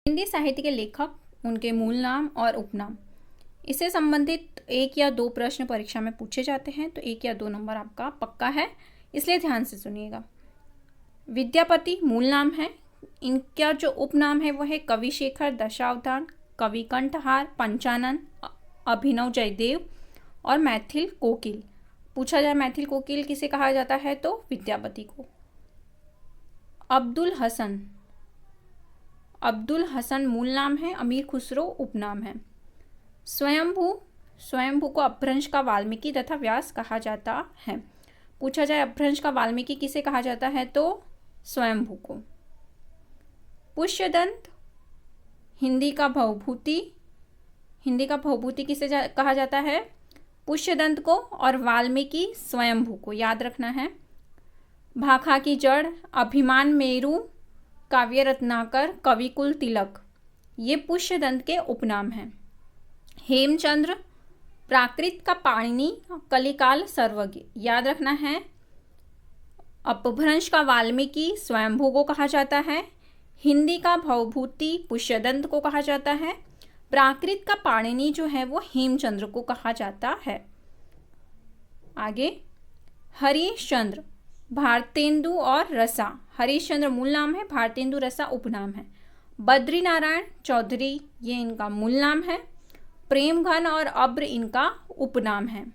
हिंदी साहित्य के लेखक, उनके मूल नाम और उपनाम, इससे संबंधित 1 या 2 प्रश्न परीक्षा में पूछे जाते हैं, तो 1 या 2 नंबर आपका पक्का है, इसलिए ध्यान से सुनिएगा। विद्यापति मूल नाम है। इनका जो उपनाम है वह है कविशेखर, दशावतार, कवि कंठहार, पंचानन, अभिनव जयदेव और मैथिल कोकिल। पूछा जाए मैथिल कोकिल किसे कहा जाता है, तो विद्यापति को। अब्दुल हसन मूल नाम है। अमीर खुसरो उपनाम है। स्वयंभू को अपभ्रंश का वाल्मीकि तथा व्यास कहा जाता है। पूछा जाए अपभ्रंश का वाल्मीकि किसे कहा जाता है, तो स्वयंभू को। पुष्यदंत हिंदी का भवभूति किसे कहा जाता है, पुष्यदंत को, और वाल्मीकि स्वयंभू को, याद रखना है। भाखा की जड़, अभिमान मेरु, काव्य रत्नाकर, कविकुल तिलक, ये पुष्यदंत के उपनाम हैं। हेमचंद्र प्राकृत का पाणिनि, कलिकाल सर्वज्ञ, याद रखना है। अपभ्रंश का वाल्मीकि स्वयंभू को कहा जाता है। हिंदी का भवभूति पुष्यदंत को कहा जाता है। प्राकृत का पाणिनि जो है वो हेमचंद्र को कहा जाता है। आगे हरीशचंद्र, भारतेंदु और रसा, हरीशचंद्र मूल नाम है, भारतेंदु रसा उपनाम है। बद्रीनारायण चौधरी ये इनका मूल नाम है। प्रेमघन और अब्र इनका उपनाम है।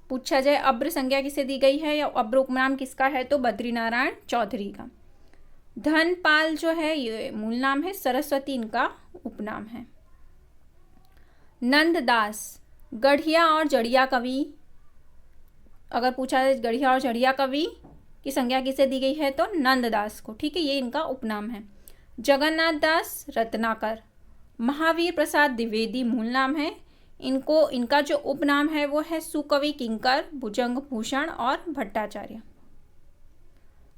पूछा जाए अब्र संज्ञा किसे दी गई है या अब्र उपनाम किसका है, तो बद्रीनारायण चौधरी का। धनपाल जो है ये मूल नाम है, सरस्वती इनका उपनाम है। नंददास गढ़िया और जड़िया कवि, अगर पूछा जाए गढ़िया और जड़िया कवि की संज्ञा किसे दी गई है, तो नंददास को, ठीक है, ये इनका उपनाम है। जगन्नाथ दास रत्नाकर, महावीर प्रसाद द्विवेदी मूल नाम है। इनका जो उपनाम है वो है सुकवि किंकर, भुजंग भूषण और भट्टाचार्य।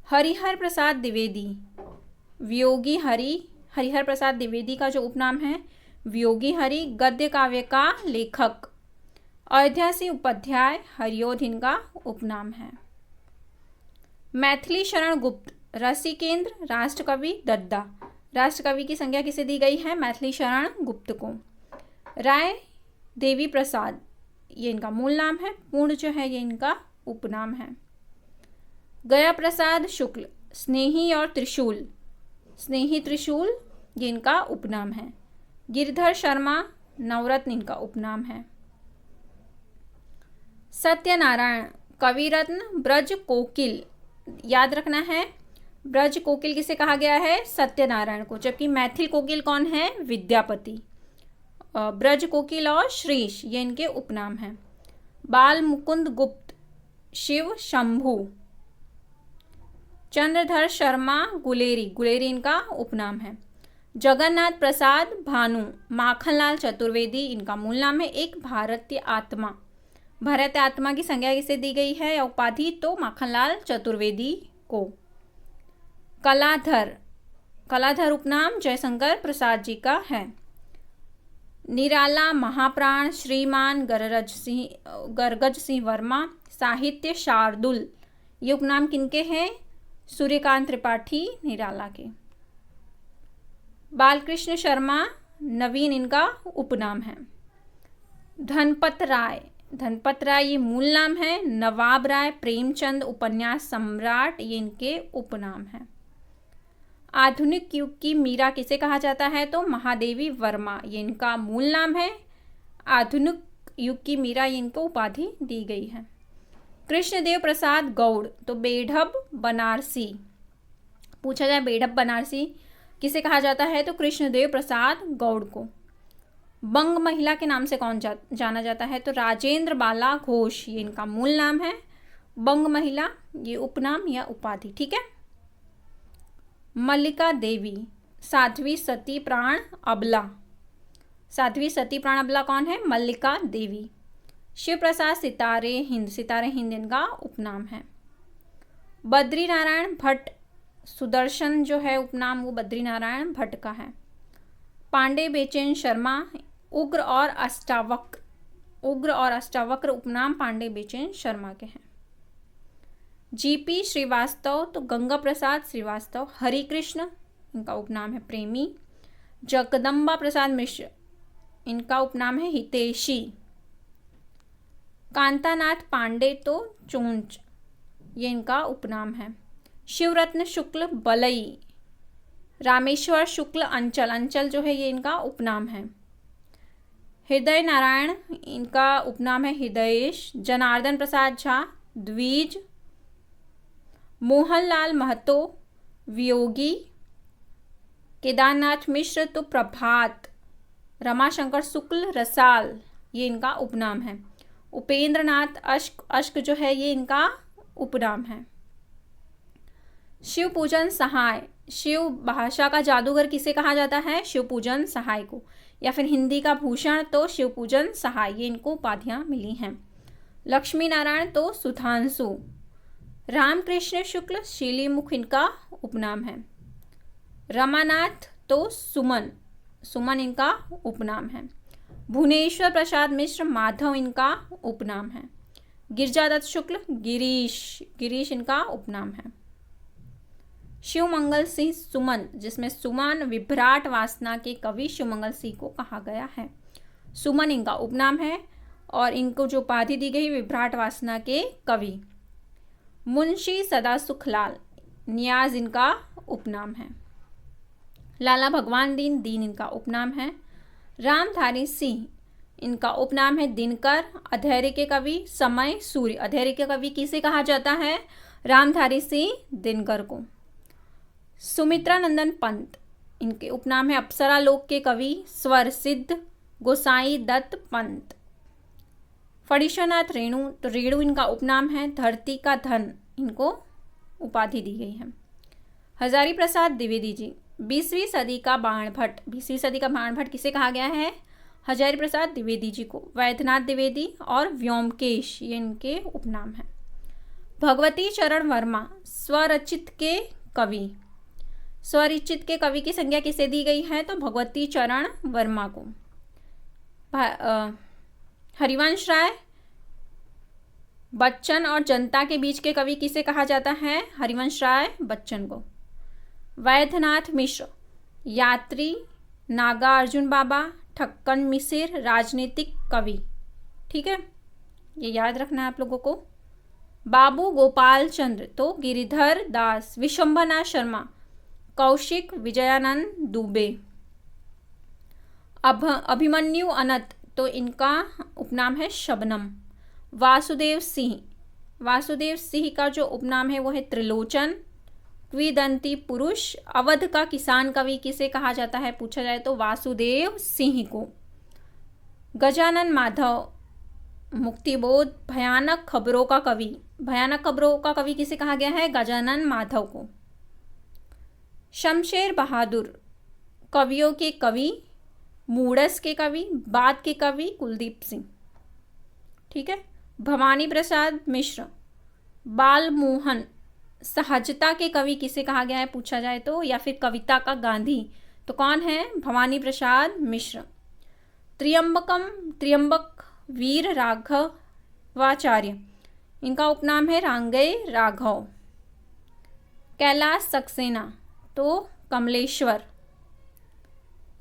हरिहर प्रसाद द्विवेदी वियोगी हरि, हरिहर प्रसाद द्विवेदी का जो उपनाम है वियोगी हरि, गद्य काव्य का लेखक। अयोध्या सिंह उपाध्याय हरिओध इनका उपनाम है। मैथिली शरण गुप्त रसिकेंद्र, राष्ट्रकवि दद्दा, राष्ट्रकवि की संज्ञा किसे दी गई है, मैथिली शरण गुप्त को। राय देवी प्रसाद ये इनका मूल नाम है, पूर्ण जो है ये इनका उपनाम है। गया प्रसाद शुक्ल स्नेही और त्रिशूल, स्नेही त्रिशूल ये इनका उपनाम है। गिरधर शर्मा नवरत्न इनका उपनाम है। सत्यनारायण कविरत्न, ब्रज कोकिल, याद रखना है, ब्रज कोकिल किसे कहा गया है, सत्यनारायण को, जबकि मैथिल कोकिल कौन है, विद्यापति। ब्रज कोकिल और श्रीश ये इनके उपनाम हैं। बाल मुकुंद गुप्त शिव शंभु। चंद्रधर शर्मा गुलेरी, गुलेरी इनका उपनाम है। जगन्नाथ प्रसाद भानु, माखनलाल चतुर्वेदी इनका मूल नाम है। एक भारतीय आत्मा, भारतीय आत्मा की संज्ञा किसे दी गई है या उपाधि, तो माखनलाल चतुर्वेदी को। कलाधर, कलाधर उपनाम जयशंकर प्रसाद जी का है। निराला महाप्राण श्रीमान गरगज सिंह वर्मा, साहित्य शार्दुल, ये उपनाम किनके हैं, सूर्यकांत त्रिपाठी निराला के। बालकृष्ण शर्मा नवीन इनका उपनाम है। धनपत राय, धनपत राय ये मूल नाम है। नवाब राय प्रेमचंद उपन्यास सम्राट ये इनके उपनाम है। आधुनिक युग की मीरा किसे कहा जाता है, तो महादेवी वर्मा ये इनका मूल नाम है। आधुनिक युग की मीरा ये इनको उपाधि दी गई है। कृष्णदेव प्रसाद गौड़, तो बेढब बनारसी, पूछा जाए बेढब बनारसी किसे कहा जाता है, तो कृष्णदेव प्रसाद गौड़ को। बंग महिला के नाम से कौन जाना जाता है, तो राजेंद्र बाला घोष ये इनका मूल नाम है। बंग महिला ये उपनाम या उपाधि, ठीक है। मल्लिका देवी साध्वी सती प्राण अबला, साध्वी सती प्राण अबला कौन है, मल्लिका देवी। शिव प्रसाद सितारे हिंद, सितारे हिंद इनका उपनाम है। बद्रीनारायण भट्ट, सुदर्शन जो है उपनाम वो बद्रीनारायण भट्ट का है। पांडे बेचैन शर्मा उग्र और अष्टावक्र उपनाम पांडे बेचैन शर्मा के हैं। जीपी श्रीवास्तव, तो गंगा प्रसाद श्रीवास्तव। हरिकृष्ण इनका उपनाम है प्रेमी। जगदम्बा प्रसाद मिश्र, इनका उपनाम है हितैषी। कांतानाथ पांडे तो चोंच, ये इनका उपनाम है। शिवरत्न शुक्ल बलई, रामेश्वर शुक्ल अंचल, अंचल जो है ये इनका उपनाम है। हृदय नारायण, इनका उपनाम है हृदयेश। जनार्दन प्रसाद झा द्विज। मोहनलाल महतो वियोगी। केदारनाथ मिश्र तो प्रभात। रमाशंकर शुक्ल रसाल, ये इनका उपनाम है। उपेंद्र नाथ अश्क, अश्क जो है ये इनका उपनाम है। शिव पूजन सहाय, शिव भाषा का जादूगर किसे कहा जाता है? शिव पूजन सहाय को। या फिर हिंदी का भूषण तो शिव पूजन सहाय, ये इनको उपाधियां मिली हैं। लक्ष्मी नारायण तो सुधांशु। रामकृष्ण शुक्ल शीलीमुख, इनका उपनाम है। रमानाथ तो सुमन, सुमन इनका उपनाम है। भुवनेश्वर प्रसाद मिश्र माधव, इनका उपनाम है। गिरिजादत्त शुक्ल गिरीश, गिरीश इनका उपनाम है। शिवमंगल सिंह सुमन, जिसमें सुमन विभ्राट वासना के कवि शिवमंगल सिंह को कहा गया है। सुमन इनका उपनाम है और इनको जो उपाधि दी गई विभ्राट वासना के कवि। मुंशी सदा सुखलाल, नियाज इनका उपनाम है। लाला भगवान दीन, दीन इनका उपनाम है। रामधारी सिंह, इनका उपनाम है दिनकर। अधैर्य के कवि समय सूर्य, अधैर्य के कवि किसे कहा जाता है? रामधारी सिंह दिनकर को। सुमित्रा नंदन पंत, इनके उपनाम है अप्सरा लोक के कवि स्वर सिद्ध गोसाई दत्त पंत। फणीश्वरनाथ रेणु, तो रेणु इनका उपनाम है। धरती का धन, इनको उपाधि दी गई है। हजारी प्रसाद द्विवेदी जी, 20वीं सदी का बाणभट्ट, 20वीं सदी का बाणभट्ट किसे कहा गया है? हजारी प्रसाद द्विवेदी जी को। वैद्यनाथ द्विवेदी और व्योमकेश, ये इनके उपनाम है। भगवती चरण वर्मा, स्वरचित के कवि, स्वरचित के कवि की संज्ञा किसे दी गई है? तो भगवती चरण वर्मा को। हरिवंश राय, बच्चन और जनता के बीच के कवि किसे कहा जाता है? हरिवंश राय बच्चन को। वैद्यनाथ मिश्र, यात्री, नागा अर्जुन बाबा, ठक्कन मिसिर, राजनीतिक कवि। ठीक है, ये याद रखना है आप लोगों को। बाबू गोपाल चंद्र तो गिरिधर दास। विशंभरनाथ शर्मा, कौशिक विजयानंद दुबे। अभिमन्यु अनंत, तो इनका उपनाम है शबनम। वासुदेव सिंह, वासुदेव सिंह का जो उपनाम है वो है त्रिलोचन। द्विदंती पुरुष, अवध का किसान कवि किसे कहा जाता है पूछा जाए तो वासुदेव सिंह को। गजानन माधव, मुक्तिबोध, भयानक खबरों का कवि, भयानक खबरों का कवि किसे कहा गया है? गजानन माधव को। शमशेर बहादुर, कवियों के कवि, मूडस के कवि, बाद के कवि कुलदीप सिंह। ठीक है। भवानी प्रसाद मिश्र, बालमोहन, सहजता के कवि किसे कहा गया है पूछा जाए तो, या फिर कविता का गांधी, तो कौन है? भवानी प्रसाद मिश्र। त्र्यंबक वीर राघवाचार्य, इनका उपनाम है रांगय राघव। कैलाश सक्सेना तो कमलेश्वर,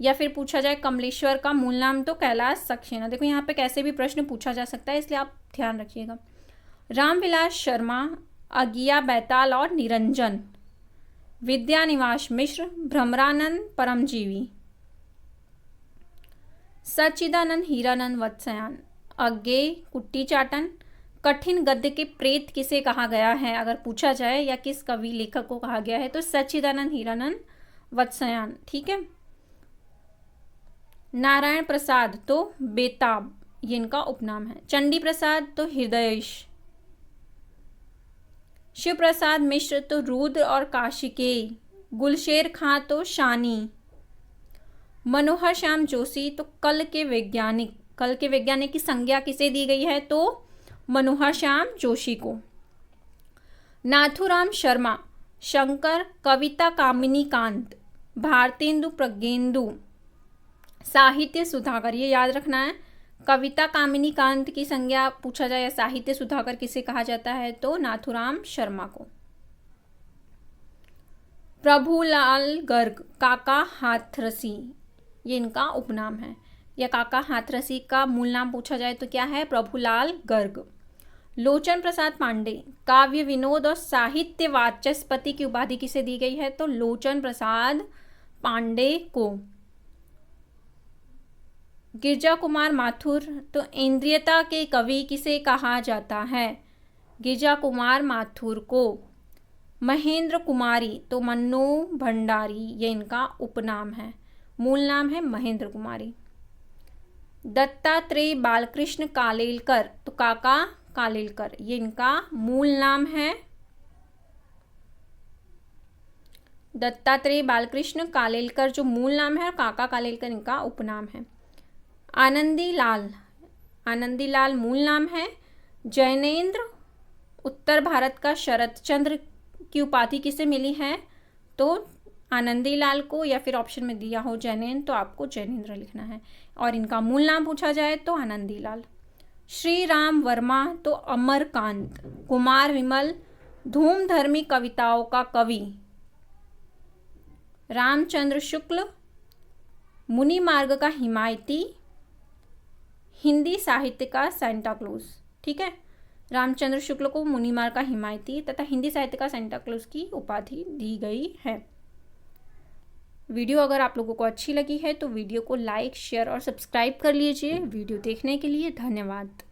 या फिर पूछा जाए कमलेश्वर का मूल नाम तो कैलाश सक्सेना। देखो यहाँ पे कैसे भी प्रश्न पूछा जा सकता है, इसलिए आप ध्यान रखिएगा। रामविलास शर्मा, अगिया बैताल और निरंजन। विद्यानिवास मिश्र, भ्रमरानंद परमजीवी। सच्चिदानंद हीरानंद वत्सयान, अज्ञे कुट्टी चाटन। कठिन गद्य के प्रेत किसे कहा गया है अगर पूछा जाए, या किस कवि लेखक को कहा गया है, तो सच्चिदानंद हीरानंद वत्सयान। ठीक है। नारायण प्रसाद तो बेताब, ये इनका उपनाम है। चंडी प्रसाद तो हृदयेश। शिव प्रसाद मिश्र तो रुद्र और काशिकेय। गुलशेर खां तो शानी। मनोहर श्याम जोशी तो कल के वैज्ञानिक, कल के वैज्ञानिक की संज्ञा किसे दी गई है तो मनोहर श्याम जोशी को। नाथुराम शर्मा, शंकर, कविता कामिनी कांत, भारतेंदु प्रज्ञेंदु, साहित्य सुधाकर, ये याद रखना है। कविता कामिनी कांत की संज्ञा पूछा जाए साहित्य सुधाकर किसे कहा जाता है तो नाथुराम शर्मा को। प्रभुलाल गर्ग, काका हाथरसी, ये इनका उपनाम है। या काका हाथरसी का मूल नाम पूछा जाए तो क्या है? प्रभुलाल गर्ग। लोचन प्रसाद पांडे काव्य विनोद और साहित्य वाचस्पति की उपाधि किसे दी गई है? तो लोचन प्रसाद पांडे को। गिरजा कुमार माथुर तो इंद्रियता के कवि किसे कहा जाता है? गिरजा कुमार माथुर को। महेंद्र कुमारी तो मन्नू भंडारी, ये इनका उपनाम है, मूल नाम है महेंद्र कुमारी। दत्तात्रेय बालकृष्ण कालेलकर तो काका कालेलकर, ये इनका मूल नाम है। दत्तात्रेय बालकृष्ण कालेलकर जो मूल नाम है और काका कालेलकर इनका उपनाम है। आनंदी लाल मूल नाम है। जैनेन्द्र उत्तर भारत का शरत चंद्र की उपाधि किसे मिली है? तो आनंदी लाल को, या फिर ऑप्शन में दिया हो जैनेन्द्र तो आपको जैनेन्द्र लिखना है। और इनका मूल नाम पूछा जाए तो आनंदी लाल। श्री राम वर्मा तो अमरकांत। कुमार विमल धूमधर्मी कविताओं का कवि। रामचंद्र शुक्ल मुनि मार्ग का हिमायती, हिंदी साहित्य का सेंटा क्लॉज। ठीक है, रामचंद्र शुक्ल को मुनि मार्ग का हिमायती तथा हिंदी साहित्य का सेंटा क्लॉज की उपाधि दी गई है। वीडियो अगर आप लोगों को अच्छी लगी है तो वीडियो को लाइक, शेयर और सब्सक्राइब कर लीजिए। वीडियो देखने के लिए धन्यवाद।